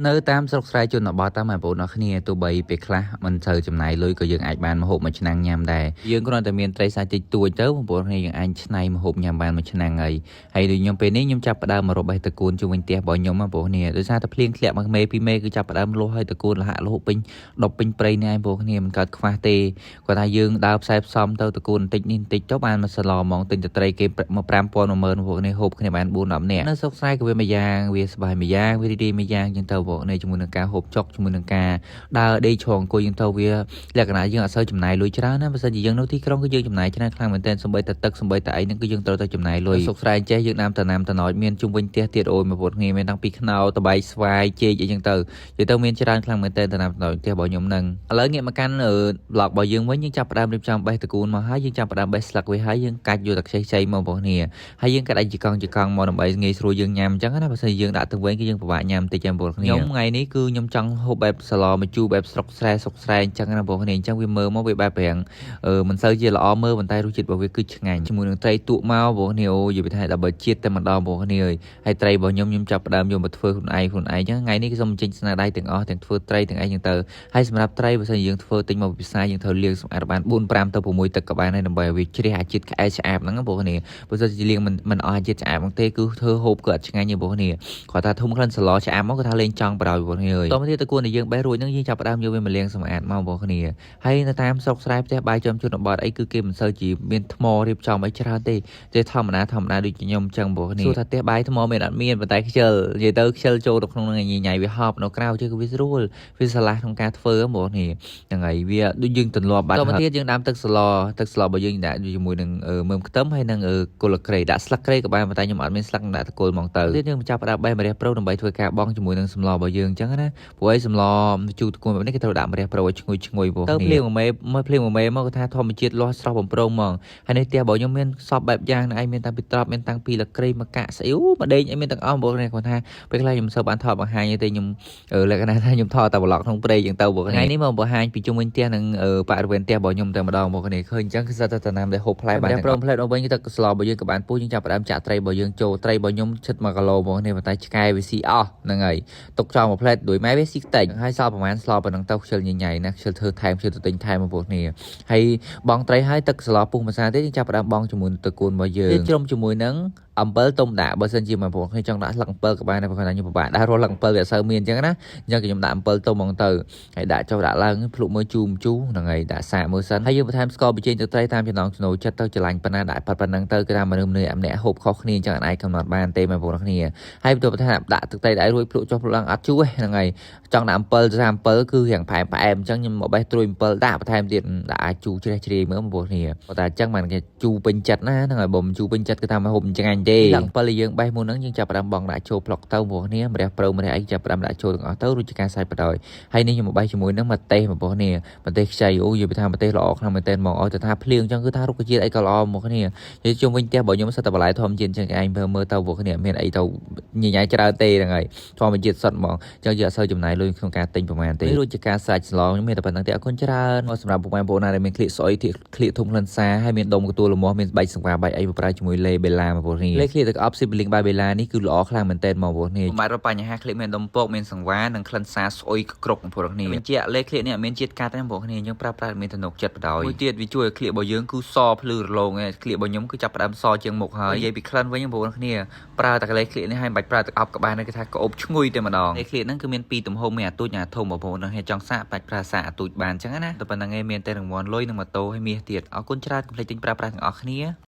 នៅតាមស្រុកស្រែជនបទតាមបងប្អូនអរគ្នាទោះបីពេលខ្លះមិនសូវចំណាយលុយក៏យើងអាចបានម្ហូបមួយឆ្នាំងញ៉ាំដែរយើងគ្រាន់តែមានត្រីសាច់តិចតួចទៅបងប្អូនគ្នាយើងអាចច្នៃម្ហូបញ៉ាំបានមួយឆ្នាំងហើយដូចខ្ញុំពេលនេះខ្ញុំចាប់ផ្ដើមមករកបេះតកូនជុំវិញផ្ទះរបស់ខ្ញុំបងប្អូនគ្នាដោយសារតែភ្លៀងធ្លាក់មកមេពីមេគឺចាប់ផ្ដើមលុះហើយតកូនលហៈលុះពេញដប់ពេញព្រៃនេះឯងបងប្អូនគ្នាមិនកើតខ្វះទេគាត់ថាយើងដើរផ្សែផ្សំទៅតកូនបន្តិចនេះបន្តិចទៅបានមួយសឡហ្មងទិញត្រីគេមក5000 10000បងប្អូនគ្នាហូបគ្នាបាន4 10នាក់នៅស្រុកស្រែក៏វាមួយយ៉ាងវាសប្បាយមួយយ៉ាងវារីករាយមួយយ៉ាងចឹងទៅបងប្អូនជាមួយនឹងការហូបចុកជាមួយនឹងការដើរដេកឈរអង្គុយយើងទៅវាលក្ខណៈយើងអត់សូវចំណាយលុយច្រើនណាបើសិនជាយើងនៅទីក្រុងគឺយើងចំណាយច្រើនខ្លាំងមែនទែនសំបីតែទឹកសំបីតែអីហ្នឹងគឺយើងត្រូវតែចំណាយលុយសុខស្រែចេះយើងតាមតំណតំណោចមានជុំវិញផ្ទះទៀតអូយមកពុតគ្នាមានតាំងពីខ្នោតបៃស្វាយចេកអីចឹងទៅនិយាយទៅមានច្រើនខ្លាំងមែនទែនតំណតំណោចផ្ទះរបស់ខ្ញុំហ្នឹងឥឡូវងាកមកកាន់ប្លុករបស់យើងវិញយើងចាប់ផ្ដើមរៀបចំបេះតកូនមកហើយយើងចាប់ផ្ដើមបេះស្លឹកវាហើយយើងកាច់យកតែខ្ចីៗមកបងប្អូនគ្នាហើយយើងកាត់ឲ្យជាកង់មកដើម្បីងាយស្រួលយើងញ៉ាំអញ្ចឹងណាបើសិនជាយើងដាក់ទៅវិញគឺយើងពិបាកញ៉ាំតិចបងប្អូនគ្នាខ្ញុំថ្ងៃនេះគឺខ្ញុំចង់ហូបបែបសឡម្ជូរបែបស្រុកស្រែអញ្ចឹងណាបងប្អូនគ្នាអញ្ចឹងវាមើលមកវាបែបប្រាំងមិនសូវជាល្អមើលប៉ុន្តែរសជាតិរបស់វាគឺឆ្ងាញ់ជាមួយនឹងត្រីទក់មកបងប្អូនគ្នាអូនិយាយថាដល់បើជាតិតែម្ដងបងប្អូនគ្នាអើយហើយត្រីរបស់ខ្ញុំចាប់ផ្ដើមយកមកធ្វើខ្លួនឯងអញ្ចឹងថ្ងៃនេះគឺសូមចេញស្នាដៃទាំងអស់ទាំងធ្វើត្រីទាំងអីអញ្ចឹងទៅហើយសម្រាប់ត្រីបើសិនជាយើងធ្វើទិញមកពីផ្សារយើងត្រូវលាងសម្អាតបាន4 5ទៅ6ទឹកក៏បានដែរដើម្បីឲ្យវាជ្រះអាជាតិក្អែឆ្អាបហ្នឹងបងប្អូនគ្នាបើសិនជាលាងមិនអស់អាជាតិឆ្អាបហ្នឹងទេគឺធ្វើហូបក៏អត់ឆ្ងាញ់ទេបងប្អូនគ្នាគាត់ថាធុំក្លិនសឡឆ្អាបមកគាត់ថាលេងចង់បដ ாய் បងប្អូនគ្នាអើយតោះមកទៀតតើគួរតែយើងបេះរួចហ្នឹងយើងចាប់ផ្ដើមយកវាមកលាងសម្អាតមកបងប្អូនគ្នាហើយនៅតាមស្រុកស្រែផ្ទះបាយចំជនបទអីគឺគេមិនសូវជាមានថ្មរៀបចំអីច្រើនទេធម្មតាដូចខ្ញុំអញ្ចឹងបងប្អូនគ្នាសួរថាផ្ទះបាយថ្មមានអត់មានប៉ុន្តែខ្ជិលនិយាយទៅខ្ជិលចូលទៅក្នុងហ្នឹងញ៉ៃវាហប់នៅក្រៅchứគឺវាស្រួលវាឆ្លាស់ក្នុងការធ្វើបងប្អូនគ្នាហ្នឹងហើយវាដូចយើងទម្លាប់បាត់តោះមកទៀតយើងដាំទឹកស្លរបស់យើងដាក់ជាមួយនឹងមើមខ្ទឹមហើយនឹងគល់ក្រេដាក់ស្លឹកក្រេក៏បានប៉ុន្តែខ្ញុំអត់មានស្លឹកដាក់តគល់ហ្មងទៅទៀតយើងចាប់ផ្ដើមបេះម្រះប្រូដើម្បីធ្វើការបង់ជាមួយនឹងសម្លរបស់យើងអញ្ចឹងណាព្រោះឯសម្លជូរតគល់បែបនេះគេត្រូវដាក់ម្រះប្រូឲ្យឈ្ងុយបងប្អូនទៅភ្លៀងមួយមេមកថាធម្មជាតិលាស់ស្រស់បំប្រងហ្មងហើយនេះផ្ទះរបស់ខ្ញុំមានសពបែបយ៉ាងឯងមានតាំងពីត្រប់មានតាំងពីលក្រេមកកាក់ស្អ៊ីវមកដេញអីមានទាំងអស់បងប្អូនគាត់ថាពេលខ្លះខ្ញុំមិនសូវបានថតបង្ហាញទេខ្ញុំលក្ខណៈថាខ្ញុំថតតែប្លុកក្នុងព្រៃអញ្ចឹងទៅបងប្អូនថ្ងៃនេះមកបង្ហាញពីជុំវិញផ្ទះនិងបរិវេណផ្ទះរបស់ខ្ញុំតែម្ដងបងប្អូនឃើញអញ្ចឹងគឺស្អាតតែតាមដែលហូបផ្លែបានតែប្រមផ្លែរបស់វិញទឹកស្លរបស់យើងក៏បានពុះយើងចាប់ផ្ដើមចាក់ត្រីរបស់យើងចូលត្រីរបស់ខ្ញុំជិត1គីឡូបងប្អូនប៉ុន្តែឆ្កែវាស៊ីអស់ហ្នឹងហើយទុកចោលមួយផ្លែដោយម៉ែវាស៊ីតិចហើយសល់ប្រហែលស្លប៉ុណ្ណឹងទៅខ្ជិលញញ៉ៃណាខ្ជិលធ្វើថែមខ្ជិលទៅទិញថែមបងប្អូនគ្នាហើយបងត្រីហើយទឹកស្លពុះម្សៅទៀតយើងចាប់ផ្ដើមបងជាមួយតកូនរបស់យើងជ្រុំជាមួយនឹងអំពិលទុំដាក់បើសិនជាបងប្អូនគ្នាចង់ដាក់ស្លឹកអំពិលក៏បានដែរព្រោះថាខ្ញុំពិបាកដាក់រស់ស្លឹកអំពិលវាអត់សូវមានអញ្ចឹងណាអញ្ចឹងខ្ញុំដាក់អំពិលទុំហ្មងទៅហើយដាក់ចុះដាក់ឡើងភ្លុកមើលជូរហ្នឹងហើយដាក់សាកមើលសិនហើយយើងបន្ថែមស្ករប៊ីចេងទៅត្រីតាមចំណង់ចំណូលចិត្តទៅច្រឡាញ់ប៉ុណ្ណាដាក់ប៉ុណ្ណឹងទៅគឺថាមនុស្សម្នាក់ហូបខុសគ្នាអញ្ចឹងអាចកំណត់បានទេបងប្អូនគ្នាហើយបន្ទាប់បន្ថែមដាក់ទឹកត្រីដាក់រួចភ្លុកចុះភ្លុកឡើងអត់ជូរហ្នឹងហើយចង់ដាក់អំពិលទៅអំពិលគឺរៀងផ្អែមអញ្ចឹងខ្ញុំមកបេះត្រួយអំពិលដាក់បន្ថែមទៀតដាក់អាចជូរជ្រះជ្រាយមើលបងប្អូនគ្នាគាត់ថាអញ្ចឹងបានគេជូរពេញចិត្តណាហ្នឹងហើយបើមិនជូរពេញចិត្តគឺថាមកហូបអញ្ចឹងអញទេអំពិលយើងបេះមុនហ្នឹងយើងចាប់ផ្ដើមបងដាក់ចូលប្លុកទៅបងប្អូនគ្នាម្រះប្រូម្រះអីចាប់ផ្ដើមដាក់ចូលទាំងអស់ទៅរួចជាការសាច់បដ ாய் ហើយនេះខ្ញុំមកបេះជាមួយនឹងម្ទេសបងប្អូនគ្នាម្ទេសខ្ចីអូយនិយាយថាម្ទេសល្អខ្លាំងមែនទែនហ្មងឲ្យទៅថាភ្លៀងអញ្ចឹងគឺថារុក្ខជាតិអីក៏ល្អមកគ្នានិយាយជុំវិញផ្ទះរបស់ខ្ញុំសិតតែបន្លែធម្មជាតិអញ្ចឹងឯងមើលទៅបងប្អូនគ្នាមានអីទៅញញ៉ៃច្រើនទេហ្នឹងហើយធម្មជាតិសុទ្ធហ្មងអញ្ចឹងយើងអត់សូវចំណាយលុយក្នុងការទិញប្រហែលទេរួចជាការសាច់ស្លខ្ញុំមានតែប៉ុណ្្នឹងទេអរគុណច្រើនសម្រាប់បងប្អូនណាដែលមានក្លៀកស្អុយក្លៀកធុំក្លិនសាហើយមានដុំកទួលល្មមមានបែកសង្វារបែកអីប្រើជាមួយលេបេឡាបងប្អូនគ្នាលេក្លៀកទឹកអប់ស៊ីបលីងបាយបេឡានេះគឺល្អខ្លាំងមែនទែនបងប្អូនគ្នាមិនបាច់រកបញ្ហាក្លៀកមានដុំពកមានសង្វារនិងក្លិនសាស្អុយគ្រប់បងប្អូនគ្នាមានជាលេក្លៀកនេះអត់មានជាតិកាត់ទេបងប្អូនគ្នាយើងប្រើប្រាស់មានទំនុកចិត្តបដ ாய் មួយទៀតវាជួយឲ្យក្លៀករបស់យើងគឺសភ្លឺរលោងឯងក្លៀករបស់ខ្ញុំគឺចាប់ផ្ដើមសជាងមុខហើយនិយាយពីក្លិនវិញបងប្អូនគ្នាប្រើតែលេក្លៀកនេះហើយមិនបាច់ប្រើទឹកអប់ក៏បានដែរគេថាក្អូបឈ្ងុយតែម្ដងលេក្លៀកហ្នឹងគឺមាន2ទំហំមានអាទូចអាធំបងប្អូនហ្នឹងចង់សាកបាច់ប្រើសាកអាទូចបានអញ្ចឹងណាតែប៉ុណ្្នឹងឯងមានតែរង្វាន់លុយនិងម៉ូតូហើយមាសទៀតអរគុណច្រើនកុំភ្លេចទិញប្រើប្រាស់ទាំងអស់គ្នា